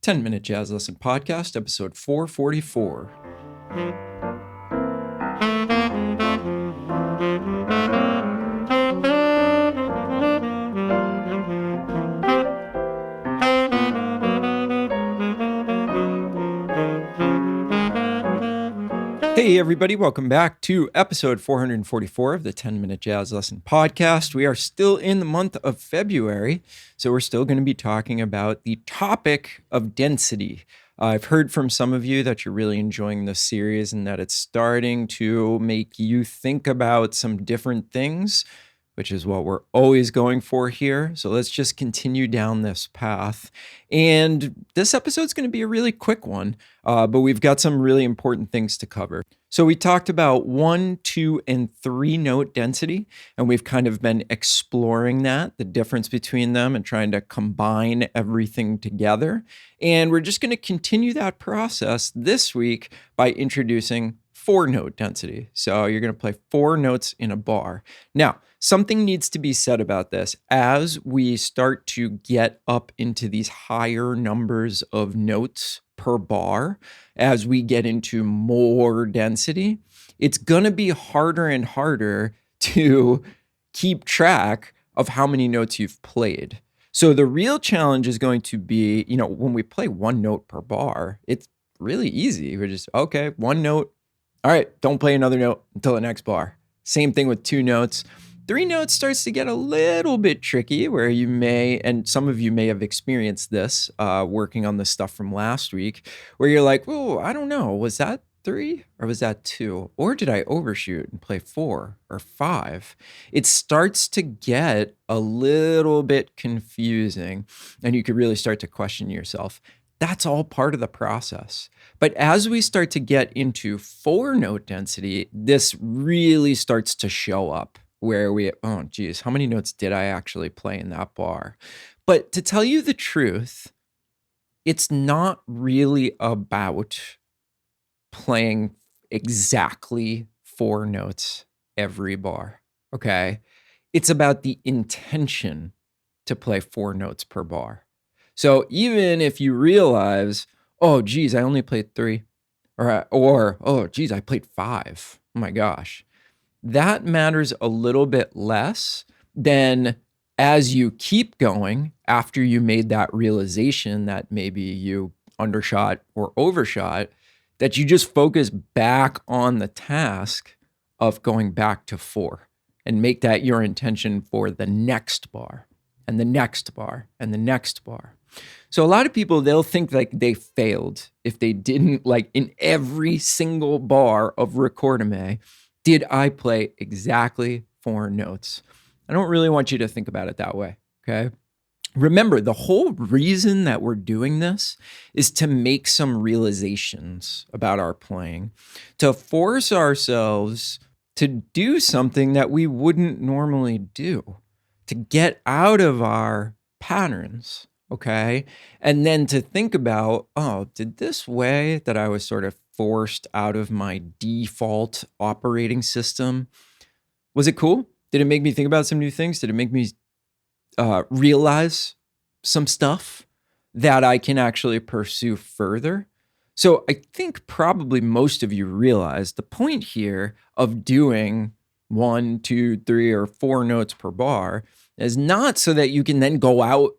10-Minute Jazz Lesson Podcast, episode 444. Hey everybody, welcome back to episode 444 of the 10-Minute Jazz Lesson Podcast. We are still in the month of February, so we're still going to be talking about the topic of density. I've heard from some of you that you're really enjoying this series and that it's starting to make you think about some different things, which is what we're always going for here. So let's just continue down this path. And this episode's going to be a really quick one, but we've got some really important things to cover. So we talked about 1, 2, and 3 note density, and we've kind of been exploring that, the difference between them and trying to combine everything together. And we're just going to continue that process this week by introducing 4 note density. So you're going to play 4 notes in a bar. Now, something needs to be said about this. As we start to get up into these higher numbers of notes per bar, as we get into more density, it's going to be harder and harder to keep track of how many notes you've played. So the real challenge is going to be, when we play 1 note per bar, it's really easy. We're just, okay, 1 note. All right, don't play another note until the next bar. Same thing with 2 notes. 3 notes starts to get a little bit tricky where you may, and some of you may have experienced this working on the stuff from last week, where you're like, oh, I don't know, was that 3 or was that 2? Or did I overshoot and play 4 or 5? It starts to get a little bit confusing and you could really start to question yourself. That's all part of the process. But as we start to get into 4 note density, this really starts to show up where oh geez, how many notes did I actually play in that bar? But to tell you the truth, it's not really about playing exactly 4 notes every bar, okay? It's about the intention to play 4 notes per bar. So even if you realize, oh, geez, I only played 3, or oh, geez, I played 5. Oh my gosh. That matters a little bit less than as you keep going after you made that realization that maybe you undershot or overshot, that you just focus back on the task of going back to 4 and make that your intention for the next bar and the next bar and the next bar. So a lot of people, they'll think like they failed if they didn't, like in every single bar of Recordame, did I play exactly 4 notes? I don't really want you to think about it that way, okay? Remember, the whole reason that we're doing this is to make some realizations about our playing, to force ourselves to do something that we wouldn't normally do, to get out of our patterns. Okay. And then to think about, oh, did this way that I was sort of forced out of my default operating system, was it cool? Did it make me think about some new things? Did it make me realize some stuff that I can actually pursue further? So I think probably most of you realize the point here of doing 1, 2, 3, or 4 notes per bar is not so that you can then go out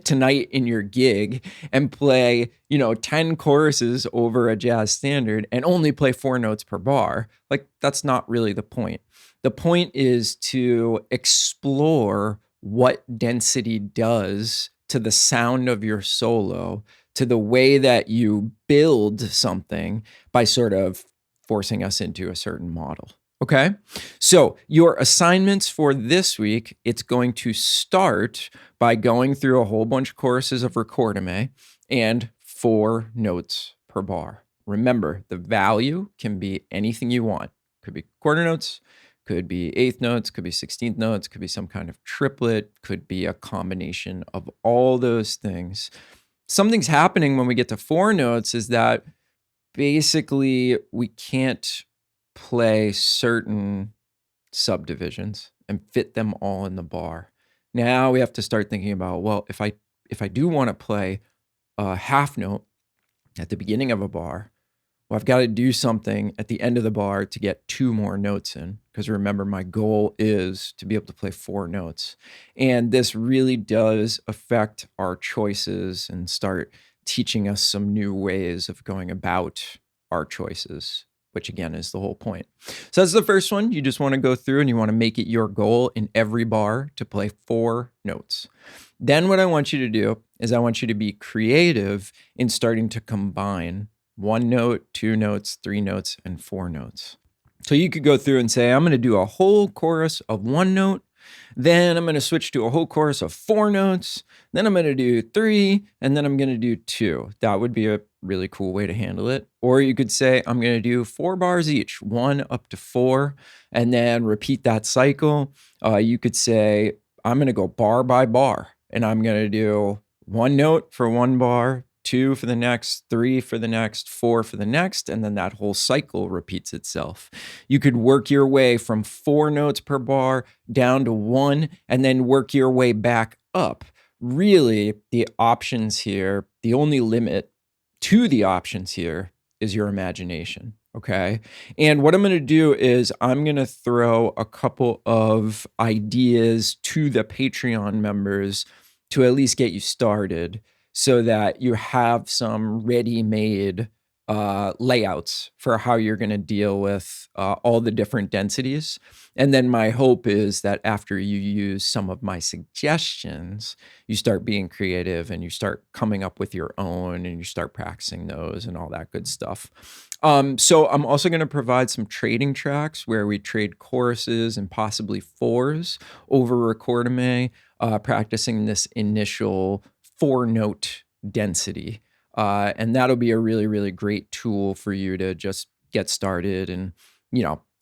tonight in your gig and play, 10 choruses over a jazz standard and only play 4 notes per bar. Like, that's not really the point. The point is to explore what density does to the sound of your solo, to the way that you build something by sort of forcing us into a certain model. Okay, so your assignments for this week, it's going to start by going through a whole bunch of choruses of Recordame and 4 notes per bar. Remember, the value can be anything you want. Could be quarter notes, could be 8th notes, could be 16th notes, could be some kind of triplet, could be a combination of all those things. Something's happening when we get to 4 notes is that basically we can't play certain subdivisions and fit them all in the bar. Now we have to start thinking about, well, if I do want to play a half note at the beginning of a bar, well, I've got to do something at the end of the bar to get 2 more notes in. Because remember, my goal is to be able to play 4 notes. And this really does affect our choices and start teaching us some new ways of going about our choices, which again is the whole point. So that's the first one. You just want to go through and you want to make it your goal in every bar to play 4 notes. Then what I want you to do is I want you to be creative in starting to combine 1 note, 2 notes, 3 notes, and 4 notes. So you could go through and say, I'm going to do a whole chorus of 1 note. Then I'm going to switch to a whole chorus of 4 notes. Then I'm going to do 3, and then I'm going to do 2. That would be a really cool way to handle it. Or you could say, I'm going to do 4 bars each, 1 up to 4, and then repeat that cycle. You could say, I'm going to go bar by bar, and I'm going to do 1 note for 1 bar, 2 for the next, 3 for the next, 4 for the next, and then that whole cycle repeats itself. You could work your way from 4 notes per bar down to 1, and then work your way back up. Really, the options here, the only limit to the options here is your imagination, okay? And what I'm going to do is I'm going to throw a couple of ideas to the Patreon members to at least get you started, so that you have some ready-made layouts for how you're going to deal with all the different densities. And then my hope is that after you use some of my suggestions, you start being creative and you start coming up with your own and you start practicing those and all that good stuff. So I'm also going to provide some trading tracks where we trade choruses and possibly 4s over Recordame, practicing this initial 4-note density. And that'll be a really, really great tool for you to just get started and,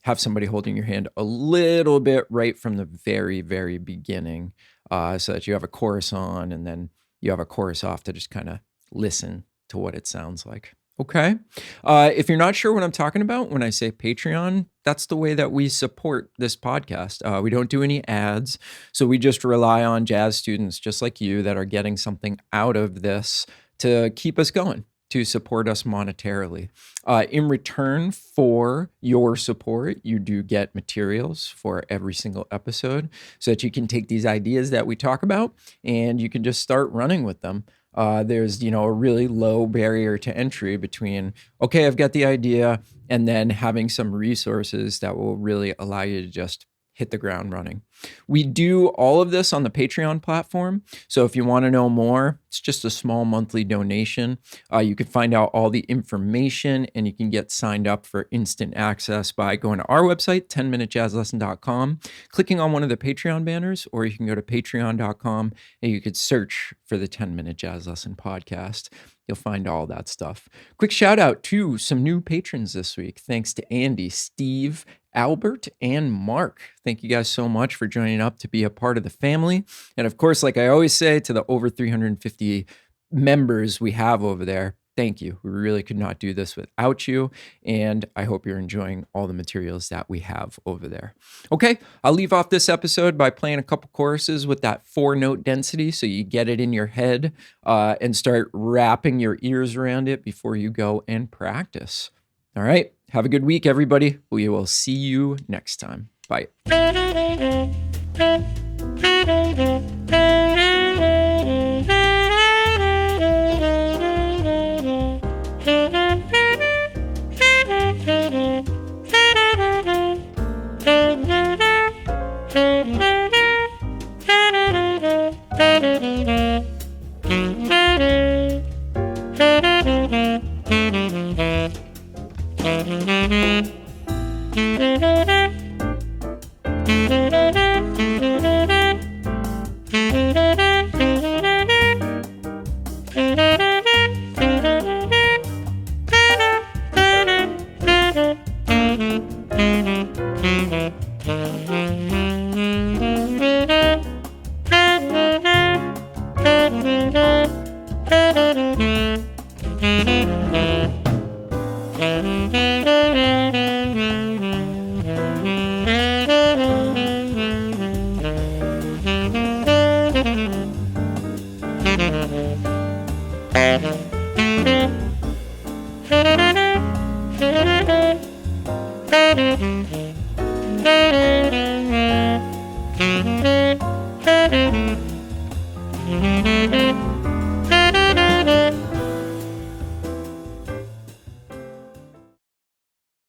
have somebody holding your hand a little bit right from the very, very beginning, so that you have a chorus on and then you have a chorus off to just kind of listen to what it sounds like. Okay. If you're not sure what I'm talking about when I say Patreon, that's the way that we support this podcast. We don't do any ads. So we just rely on jazz students just like you that are getting something out of this to keep us going, to support us monetarily. In return for your support, you do get materials for every single episode so that you can take these ideas that we talk about and you can just start running with them. There's, a really low barrier to entry between, okay, I've got the idea, and then having some resources that will really allow you to just hit the ground running. We do all of this on the Patreon platform. So if you want to know more, it's just a small monthly donation. You can find out all the information and you can get signed up for instant access by going to our website, 10minutejazzlesson.com, clicking on one of the Patreon banners, or you can go to patreon.com and you could search for the 10-Minute Jazz Lesson Podcast. You'll find all that stuff. Quick shout out to some new patrons this week. Thanks to Andy, Steve, Albert, and Mark. Thank you guys so much for joining up to be a part of the family. And of course, like I always say to the over 350 members we have over there, thank you. We really could not do this without you. And I hope you're enjoying all the materials that we have over there. Okay, I'll leave off this episode by playing a couple choruses with that 4-note density so you get it in your head and start wrapping your ears around it before you go and practice. All right, have a good week, everybody. We will see you next time. Bye.